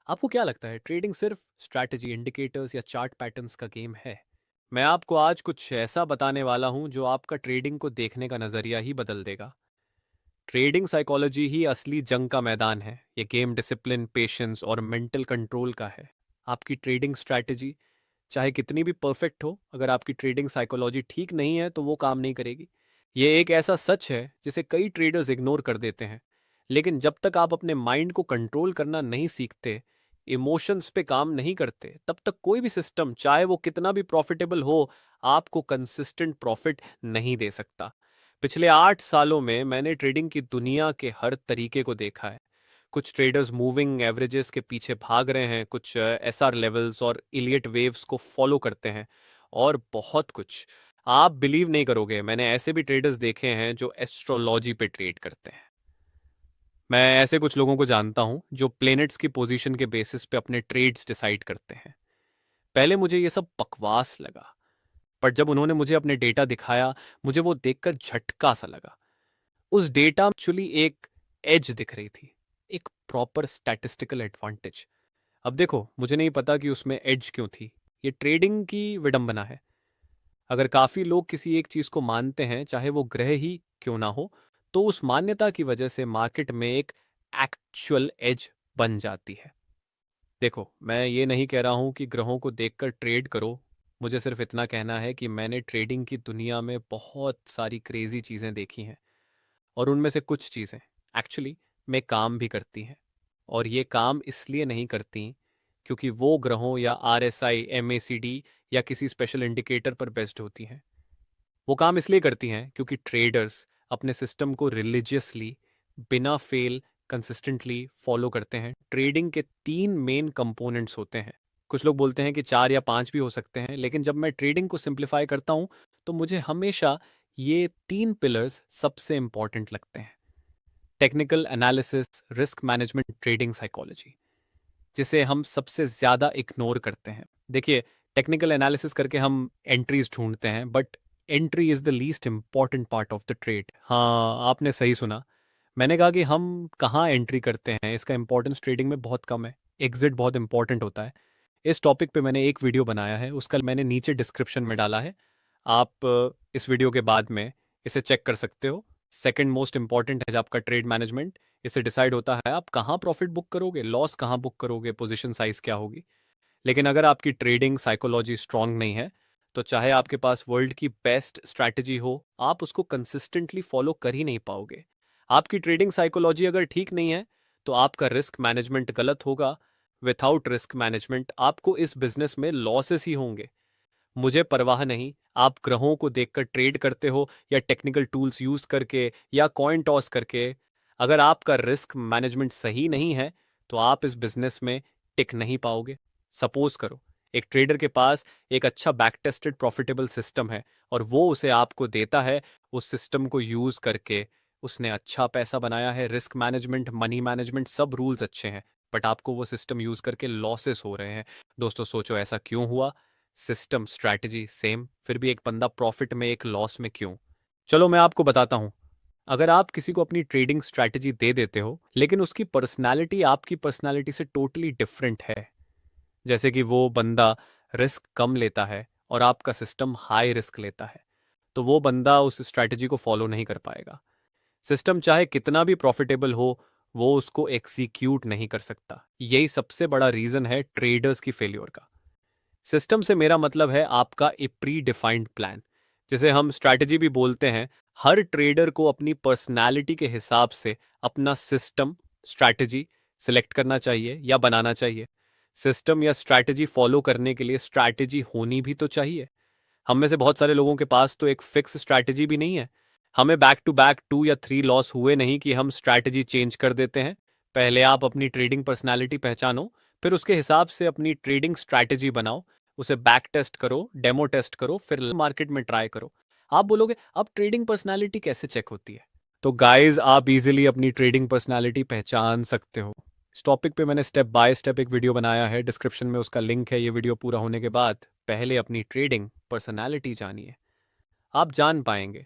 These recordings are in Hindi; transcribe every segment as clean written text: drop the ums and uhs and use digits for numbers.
आपको क्या लगता है ट्रेडिंग सिर्फ स्ट्रैटेजी इंडिकेटर्स या चार्ट पैटर्न्स का गेम है? मैं आपको आज कुछ ऐसा बताने वाला हूं जो आपका ट्रेडिंग को देखने का नजरिया ही बदल देगा। ट्रेडिंग साइकोलॉजी ही असली जंग का मैदान है। ये गेम डिसिप्लिन, पेशेंस और मेंटल कंट्रोल का है। आपकी ट्रेडिंग स्ट्रैटेजी चाहे कितनी भी परफेक्ट हो, अगर आपकी ट्रेडिंग साइकोलॉजी ठीक नहीं है तो वो काम नहीं करेगी। ये एक ऐसा सच है जिसे कई ट्रेडर्स इग्नोर कर देते हैं। लेकिन जब तक आप अपने माइंड को कंट्रोल करना नहीं सीखते, इमोशंस पे काम नहीं करते, तब तक कोई भी सिस्टम, चाहे वो कितना भी प्रॉफिटेबल हो, आपको कंसिस्टेंट प्रॉफिट नहीं दे सकता। पिछले 8 सालों में मैंने ट्रेडिंग की दुनिया के हर तरीके को देखा है। कुछ ट्रेडर्स मूविंग एवरेजेस के पीछे भाग रहे हैं, कुछ एसआर लेवल्स और इलियट वेव्स को फॉलो करते हैं, और बहुत कुछ। आप बिलीव नहीं करोगे, मैंने ऐसे भी ट्रेडर्स देखे हैं जो एस्ट्रोलॉजी पे ट्रेड करते हैं। मैं ऐसे कुछ लोगों को जानता हूं जो प्लेनेट्स की पोजीशन के बेसिस पे अपने ट्रेड्स डिसाइड करते हैं। पहले मुझे ये सब बकवास लगा, पर जब उन्होंने मुझे अपने डेटा दिखाया, मुझे वो देखकर झटका सा लगा। उस डेटा एक्चुअली एक एज दिख रही थी, एक प्रॉपर स्टैटिस्टिकल एडवांटेज। अब देखो, मुझे नहीं पता कि उसमें एज क्यों थी। ये ट्रेडिंग की विडंबना है। अगर काफी लोग किसी एक चीज को मानते हैं, चाहे वो ग्रह ही क्यों ना हो, तो उस मान्यता की वजह से मार्केट में एक एक्चुअल एज बन जाती है। देखो, मैं ये नहीं कह रहा हूं कि ग्रहों को देखकर ट्रेड करो। मुझे सिर्फ इतना कहना है कि मैंने ट्रेडिंग की दुनिया में बहुत सारी क्रेजी चीजें देखी हैं, और उनमें से कुछ चीजें एक्चुअली में काम भी करती हैं। और ये काम इसलिए नहीं करती क्योंकि वो ग्रहों या आरएसआई, एमएसीडी या किसी स्पेशल इंडिकेटर पर बेस्ड होती हैं। वो काम इसलिए करती हैं क्योंकि ट्रेडर्स अपने सिस्टम को रिलीजियसली, बिना फेल, कंसिस्टेंटली फॉलो करते हैं। ट्रेडिंग के 3 मेन कंपोनेंट्स होते हैं। कुछ लोग बोलते हैं कि 4 या 5 भी हो सकते हैं, लेकिन जब मैं ट्रेडिंग को सिंप्लीफाई करता हूं तो मुझे हमेशा ये 3 पिलर्स सबसे इंपॉर्टेंट लगते हैं। Technical analysis, risk management, trading psychology, जिसे हम सबसे ज़्यादा इग्नोर करते हैं। देखिए, टेक्निकल एनालिसिस करके हम एंट्रीज ढूंढते हैं, but entry is the least important part of the trade. हाँ, आपने सही सुना। मैंने कहा कि हम कहाँ एंट्री करते हैं, इसका इंपॉर्टेंस ट्रेडिंग में बहुत कम है। एग्जिट बहुत इंपॉर्टेंट होता है। इस टॉपिक पे मैंने एक वीडियो बनाया है, उसका मैंने नीचे डिस्क्रिप्शन में डाला है। आप इस वीडियो के बाद में इसे चेक कर सकते हो। सेकंड मोस्ट इंपॉर्टेंट है आपका ट्रेड मैनेजमेंट। इससे डिसाइड होता है आप कहाँ प्रॉफिट बुक करोगे, लॉस कहाँ बुक करोगे, पोजीशन साइज क्या होगी। लेकिन अगर आपकी ट्रेडिंग साइकोलॉजी स्ट्रांग नहीं है, तो चाहे आपके पास वर्ल्ड की बेस्ट स्ट्रैटेजी हो, आप उसको कंसिस्टेंटली फॉलो कर ही नहीं पाओगे। आपकी ट्रेडिंग साइकोलॉजी अगर ठीक नहीं है, तो आपका रिस्क मैनेजमेंट गलत होगा। विथआउट रिस्क मैनेजमेंट आपको इस बिजनेस में लॉसेस ही होंगे। मुझे परवाह नहीं, आप ग्रहों को देखकर ट्रेड करते हो या टेक्निकल टूल्स यूज करके या कॉइन टॉस करके। अगर आपका रिस्क मैनेजमेंट सही नहीं है, तो आप इस बिजनेस में टिक नहीं पाओगे। सपोज करो, एक ट्रेडर के पास एक अच्छा बैक टेस्टेड प्रॉफिटेबल सिस्टम है, और वो उसे आपको देता है। उस सिस्टम को यूज करके उसने अच्छा पैसा बनाया है, रिस्क मैनेजमेंट, मनी मैनेजमेंट, सब रूल्स अच्छे हैं, बट आपको वो सिस्टम यूज करके लॉसेस हो रहे हैं। दोस्तों, सोचो ऐसा क्यों हुआ? सिस्टम, स्ट्रैटेजी सेम, फिर भी एक बंदा प्रॉफिट में, एक लॉस में क्यों? चलो मैं आपको बताता हूं। अगर आप किसी को अपनी ट्रेडिंग स्ट्रैटेजी दे देते हो, लेकिन उसकी पर्सनालिटी आपकी पर्सनालिटी से टोटली डिफरेंट है, जैसे कि वो बंदा रिस्क कम लेता है और आपका सिस्टम हाई रिस्क लेता है, तो वो बंदा उस स्ट्रैटेजी को फॉलो नहीं कर पाएगा। सिस्टम चाहे कितना भी प्रॉफिटेबल हो, वो उसको एग्जीक्यूट नहीं कर सकता। यही सबसे बड़ा रीजन है ट्रेडर्स की फेल्योर का। सिस्टम से मेरा मतलब है आपका ए प्री डिफाइंड प्लान, जिसे हम स्ट्रैटेजी भी बोलते हैं। हर ट्रेडर को अपनी पर्सनालिटी के हिसाब से अपना सिस्टम, स्ट्रैटेजी सिलेक्ट करना चाहिए या बनाना चाहिए। सिस्टम या स्ट्रैटेजी फॉलो करने के लिए स्ट्रैटेजी होनी भी तो चाहिए। हम में से बहुत सारे लोगों के पास तो एक फिक्स स्ट्रैटेजी भी नहीं है। हमें बैक टू बैक 2 या 3 लॉस हुए नहीं कि हम स्ट्रैटेजी चेंज कर देते हैं। पहले आप अपनी ट्रेडिंग पर्सनालिटी पहचानो, फिर उसके हिसाब से अपनी ट्रेडिंग स्ट्रैटेजी बनाओ। उसे बैक टेस्ट करो, डेमो टेस्ट करो, फिर मार्केट में ट्राई करो। आप बोलोगे, अब ट्रेडिंग पर्सनालिटी कैसे चेक होती है? तो गाइस, आप इजीली अपनी ट्रेडिंग पर्सनालिटी पहचान सकते हो। इस टॉपिक पे मैंने स्टेप बाय स्टेप एक वीडियो बनाया है, डिस्क्रिप्शन में उसका लिंक है। ये वीडियो पूरा होने के बाद पहले अपनी ट्रेडिंग पर्सनालिटी जानिए। आप जान पाएंगे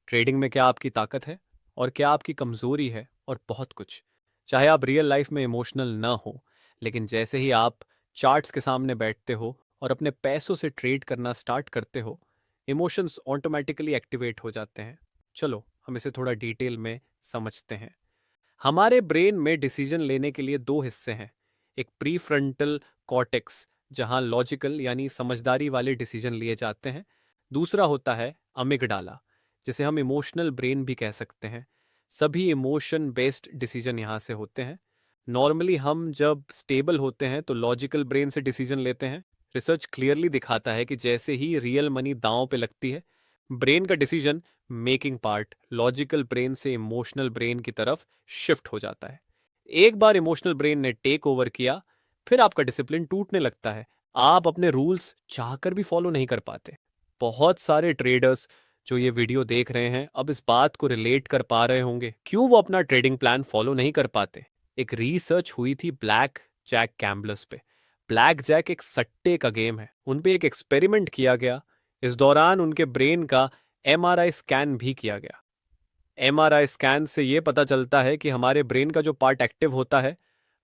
ट्रेडिंग में क्या आपकी ताकत है और क्या आपकी कमजोरी है, और बहुत कुछ। चाहे आप रियल लाइफ में इमोशनल ना हो, लेकिन जैसे ही आप चार्ट्स के सामने बैठते हो और अपने पैसों से ट्रेड करना स्टार्ट करते हो, इमोशंस ऑटोमेटिकली एक्टिवेट हो जाते हैं। चलो हम इसे थोड़ा डिटेल में समझते हैं। हमारे ब्रेन में डिसीजन लेने के लिए दो हिस्से हैं। एक प्रीफ्रंटल कॉर्टेक्स, जहां लॉजिकल यानी समझदारी वाले डिसीजन लिए जाते हैं। दूसरा होता है अमिगडाला, जिसे हम इमोशनल ब्रेन भी कह सकते हैं। सभी इमोशन बेस्ड डिसीजन यहाँ से होते हैं। नॉर्मली हम जब स्टेबल होते हैं तो लॉजिकल ब्रेन से डिसीजन लेते हैं। रिसर्च क्लियरली दिखाता है कि जैसे ही रियल मनी दांव पे लगती है, ब्रेन का decision making part logical brain से इमोशनल ब्रेन की तरफ शिफ्ट हो जाता है। एक बार इमोशनल ब्रेन ने टेक ओवर किया, फिर आपका डिसिप्लिन टूटने लगता है। आप अपने रूल्स चाहकर भी फॉलो नहीं कर पाते। बहुत सारे ट्रेडर्स जो ये वीडियो देख रहे हैं अब इस बात को रिलेट कर पा रहे होंगे, क्यों वो अपना ट्रेडिंग प्लान फॉलो नहीं कर पाते। एक रिसर्च हुई थी ब्लैक जैक गैम्बलर्स पे। ब्लैक जैक एक सट्टे का गेम है। उन पे एक एक्सपेरिमेंट किया गया। इस दौरान उनके ब्रेन का एमआरआई स्कैन भी किया गया। एमआरआई स्कैन से ये पता चलता है कि हमारे ब्रेन का जो पार्ट एक्टिव होता है,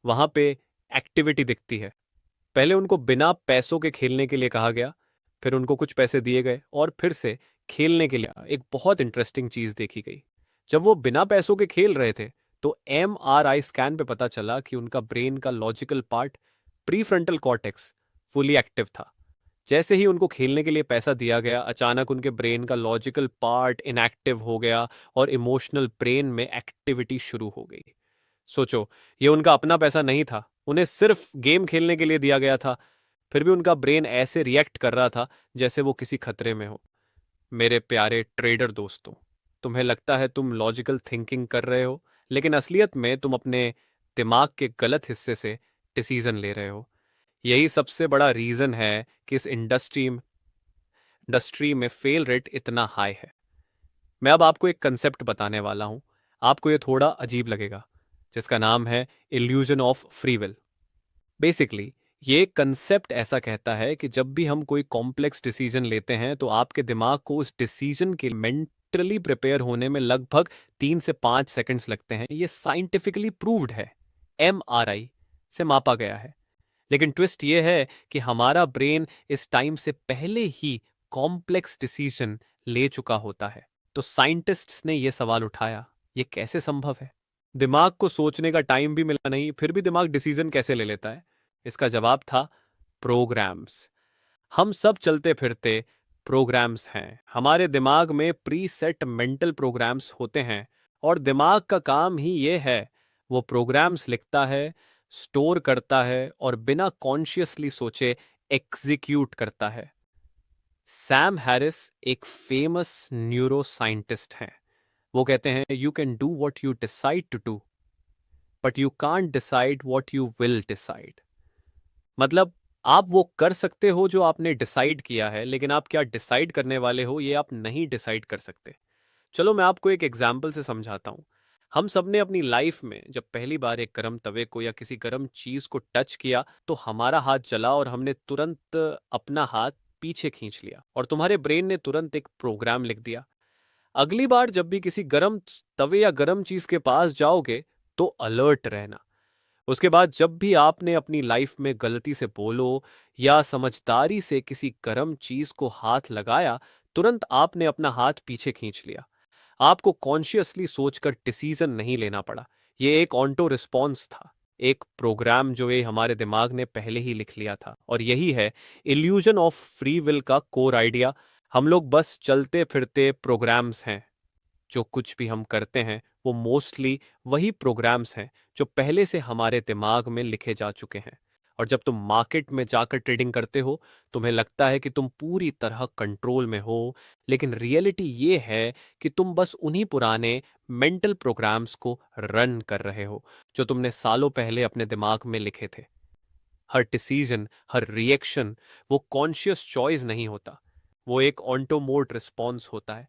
वहां पे एक्टिविटी दिखती है। पहले उनको बिना पैसों के खेलने के लिए कहा गया, फिर उनको कुछ पैसे दिए गए और फिर से खेलने के लिए। एक बहुत इंटरेस्टिंग चीज देखी गई। जब वो बिना पैसों के खेल रहे थे तो एमआरआई स्कैन पे पता चला कि उनका ब्रेन का logical part prefrontal cortex fully active था। जैसे ही उनको खेलने के लिए पैसा दिया गया, अचानक उनके ब्रेन का लॉजिकल पार्ट इनएक्टिव हो गया और इमोशनल ब्रेन में एक्टिविटी शुरू हो गई। सोचो, ये उनका अपना पैसा नहीं था, उन्हें सिर्फ गेम खेलने के लिए दिया गया था। फिर भी उनका ब्रेन ऐसे रिएक्ट कर रहा था जैसे वो किसी खतरे में हो। मेरे प्यारे ट्रेडर दोस्तों, तुम्हें लगता है तुम लॉजिकल थिंकिंग कर रहे हो, लेकिन असलियत में तुम अपने दिमाग के गलत हिस्से से डिसीजन ले रहे हो। यही सबसे बड़ा रीजन है कि इस इंडस्ट्री में फेल रेट इतना हाई है। मैं अब आपको एक कंसेप्ट बताने वाला हूं। आपको ये थोड़ा अजीब लगेगा, जिसका नाम है illusion of free will. Basically ये कंसेप्ट ऐसा कहता है कि जब भी हम कोई कॉम्प्लेक्स डिसीजन लेते हैं तो आपके दिमाग को उस डिसीजन के मेंटली प्रिपेयर होने में लगभग 3 से 5 सेकंड्स लगते हैं। ये साइंटिफिकली प्रूव्ड है, एमआरआई से मापा गया है। लेकिन ट्विस्ट ये है कि हमारा ब्रेन इस टाइम से पहले ही कॉम्प्लेक्स डिसीजन ले चुका होता है। तो साइंटिस्ट्स ने यह सवाल उठाया, ये कैसे संभव है? दिमाग को सोचने का टाइम भी मिला नहीं, फिर भी दिमाग डिसीजन कैसे ले लेता है? इसका जवाब था प्रोग्राम्स। हम सब चलते फिरते प्रोग्राम्स हैं। हमारे दिमाग में प्री सेट मेंटल प्रोग्राम्स होते हैं और दिमाग का काम ही ये है, वो प्रोग्राम्स लिखता है, स्टोर करता है और बिना कॉन्शियसली सोचे एग्जीक्यूट करता है। सैम हैरिस एक फेमस न्यूरो साइंटिस्ट हैं। वो कहते हैं, you can do what you decide to do, but you can't decide what you will decide. मतलब आप वो कर सकते हो जो आपने डिसाइड किया है, लेकिन आप क्या डिसाइड करने वाले हो ये आप नहीं डिसाइड कर सकते। चलो मैं आपको एक एग्जाम्पल से समझाता हूँ। हम सब ने अपनी लाइफ में जब पहली बार एक गर्म तवे को या किसी गर्म चीज को टच किया तो हमारा हाथ जला और हमने तुरंत अपना हाथ पीछे खींच लिया और तुम्हारे ब्रेन ने तुरंत एक प्रोग्राम लिख दिया। अगली बार जब भी किसी गर्म तवे या गर्म चीज के पास जाओगे तो अलर्ट रहना। उसके बाद जब भी आपने अपनी लाइफ में गलती से बोलो या समझदारी से किसी गर्म चीज को हाथ लगाया, तुरंत आपने अपना हाथ पीछे खींच लिया। आपको कॉन्शियसली सोचकर डिसीजन नहीं लेना पड़ा। ये एक ऑटो रिस्पॉन्स था, एक प्रोग्राम जो ये हमारे दिमाग ने पहले ही लिख लिया था। और यही है इल्यूजन ऑफ फ्री विल का कोर आइडिया। हम लोग बस चलते फिरते प्रोग्राम्स हैं। जो कुछ भी हम करते हैं वो मोस्टली वही प्रोग्राम्स हैं जो पहले से हमारे दिमाग में लिखे जा चुके हैं। और जब तुम मार्केट में जाकर ट्रेडिंग करते हो, तुम्हें लगता है कि तुम पूरी तरह कंट्रोल में हो, लेकिन रियलिटी ये है कि तुम बस उन्हीं पुराने मेंटल प्रोग्राम्स को रन कर रहे हो जो तुमने सालों पहले अपने दिमाग में लिखे थे। हर डिसीजन, हर रिएक्शन वो कॉन्शियस चॉइस नहीं होता, वो एक ऑटोमोट रिस्पॉन्स होता है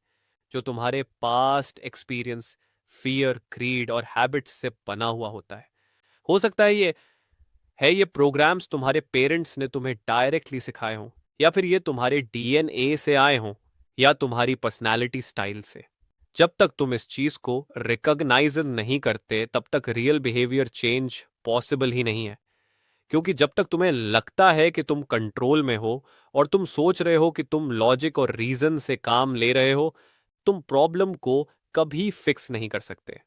जो तुम्हारे पास्ट एक्सपीरियंस, फियर, क्रीड और हैबिट्स से बना हुआ होता है। हो सकता है ये प्रोग्राम्स तुम्हारे पेरेंट्स ने तुम्हें डायरेक्टली सिखाए हों, या फिर ये तुम्हारे डीएनए से आए हों, या तुम्हारी पर्सनालिटी स्टाइल से। जब तक तुम इस चीज को रिकॉग्नाइज नहीं करते, तब तक रियल बिहेवियर चेंज पॉसिबल ही नहीं है। क्योंकि जब तक तुम्हें लगता है कि तुम कंट्रोल में हो और तुम सोच रहे हो कि तुम लॉजिक और रीजन से काम ले रहे हो, तुम प्रॉब्लम को कभी फिक्स नहीं कर सकते।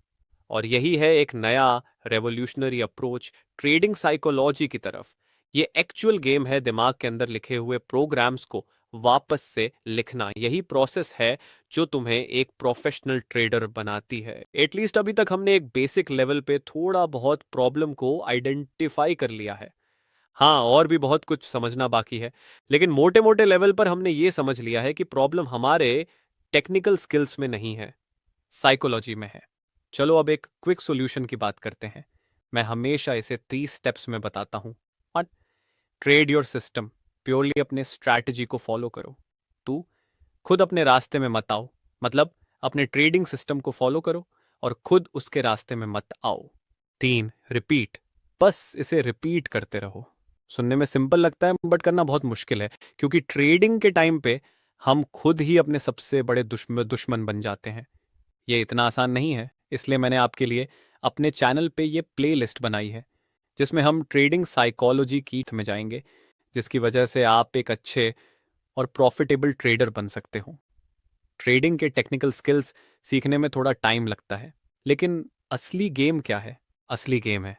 और यही है एक नया रेवोल्यूशनरी अप्रोच ट्रेडिंग साइकोलॉजी की तरफ। ये एक्चुअल गेम है दिमाग के अंदर लिखे हुए प्रोग्राम्स को वापस से लिखना। यही प्रोसेस है जो तुम्हें एक प्रोफेशनल ट्रेडर बनाती है। एटलीस्ट अभी तक हमने एक बेसिक लेवल पे थोड़ा बहुत प्रॉब्लम को आइडेंटिफाई कर लिया है। हाँ, और भी बहुत कुछ समझना बाकी है, लेकिन मोटे मोटे लेवल पर हमने ये समझ लिया है कि प्रॉब्लम हमारे टेक्निकल स्किल्स में नहीं है, साइकोलॉजी में है। चलो अब एक क्विक सॉल्यूशन की बात करते हैं। मैं हमेशा इसे 3 स्टेप्स में बताता हूं। One, trade your system. Purely अपने स्ट्रैटेजी को फॉलो करो। 2, खुद अपने रास्ते में मत आओ। मतलब अपने ट्रेडिंग सिस्टम को फॉलो करो और खुद उसके रास्ते में मत आओ। 3, रिपीट। बस इसे रिपीट करते रहो। सुनने में सिंपल लगता है बट करना बहुत मुश्किल है, क्योंकि ट्रेडिंग के टाइम पे हम खुद ही अपने सबसे बड़े दुश्मन बन जाते हैं। ये इतना आसान नहीं है, इसलिए मैंने आपके लिए अपने चैनल पे ये प्लेलिस्ट बनाई है, जिसमें हम ट्रेडिंग साइकोलॉजी की में जाएंगे, जिसकी वजह से आप एक अच्छे और प्रॉफिटेबल ट्रेडर बन सकते हो। ट्रेडिंग के टेक्निकल स्किल्स सीखने में थोड़ा टाइम लगता है, लेकिन असली गेम क्या है? असली गेम है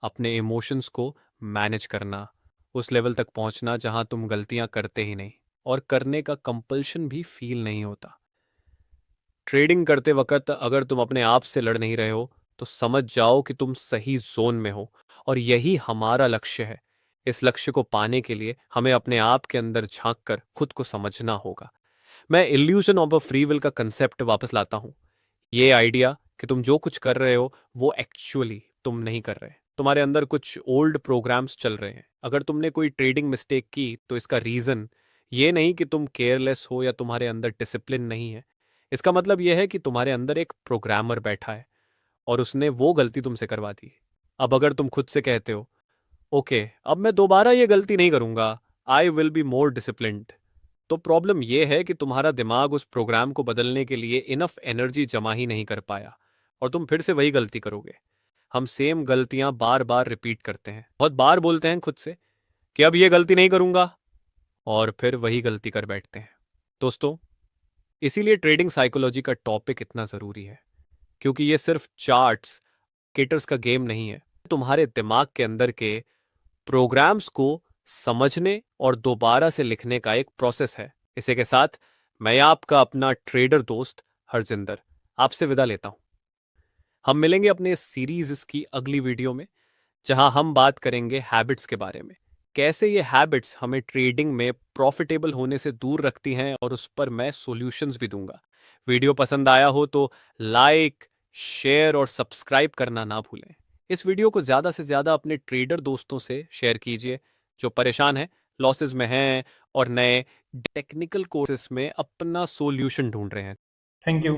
अपने इमोशंस को मैनेज करना, उस लेवल तक पहुंचना जहां तुम गलतियां करते ही नहीं और करने का कंपल्शन भी फील नहीं होता। ट्रेडिंग करते वक्त अगर तुम अपने आप से लड़ नहीं रहे हो, तो समझ जाओ कि तुम सही जोन में हो, और यही हमारा लक्ष्य है। इस लक्ष्य को पाने के लिए हमें अपने आप के अंदर झांक कर खुद को समझना होगा। मैं illusion of a free will का कंसेप्ट वापस लाता हूं। ये आइडिया कि तुम जो कुछ कर रहे हो वो एक्चुअली तुम नहीं कर रहे। तुम्हारे अंदर कुछ ओल्ड प्रोग्राम्स चल रहे हैं। अगर तुमने कोई ट्रेडिंग मिस्टेक की तो इसका रीजन ये नहीं कि तुम केयरलेस हो या तुम्हारे अंदर डिसिप्लिन नहीं है। इसका मतलब यह है कि तुम्हारे अंदर एक प्रोग्रामर बैठा है और उसने वो गलती तुमसे करवा दी। अब अगर तुम खुद से कहते हो, ओके अब मैं दोबारा ये गलती नहीं करूंगा, I will be more disciplined, तो प्रॉब्लम यह है कि तुम्हारा दिमाग उस प्रोग्राम को बदलने के लिए इनफ एनर्जी जमा ही नहीं कर पाया, और तुम फिर से वही गलती करोगे। हम सेम गलतियां बार बार रिपीट करते हैं, बहुत बार बोलते हैं खुद से कि अब ये गलती नहीं करूंगा, और फिर वही गलती कर बैठते हैं। दोस्तों, इसीलिए ट्रेडिंग साइकोलॉजी का टॉपिक इतना ज़रूरी है, क्योंकि ये सिर्फ चार्ट्स केटर्स का गेम नहीं है। तुम्हारे दिमाग के अंदर के प्रोग्राम्स को समझने और दोबारा से लिखने का एक प्रोसेस है। इसी के साथ मैं आपका अपना ट्रेडर दोस्त हरजिंदर आपसे विदा लेता हूं। हम मिलेंगे अपने इस सीरीज की अगली वीडियो में, जहां हम बात करेंगे हैबिट्स के बारे में। कैसे ये हैबिट्स हमें ट्रेडिंग में प्रॉफिटेबल होने से दूर रखती हैं, और उस पर मैं सॉल्यूशंस भी दूंगा। वीडियो पसंद आया हो तो लाइक, शेयर और सब्सक्राइब करना ना भूलें। इस वीडियो को ज़्यादा से ज़्यादा अपने ट्रेडर दोस्तों से शेयर कीजिए जो परेशान हैं, लॉसेस में हैं और नए टेक्निकल कोर्सेस में अपना सॉल्यूशन ढूंढ रहे हैं। Thank you.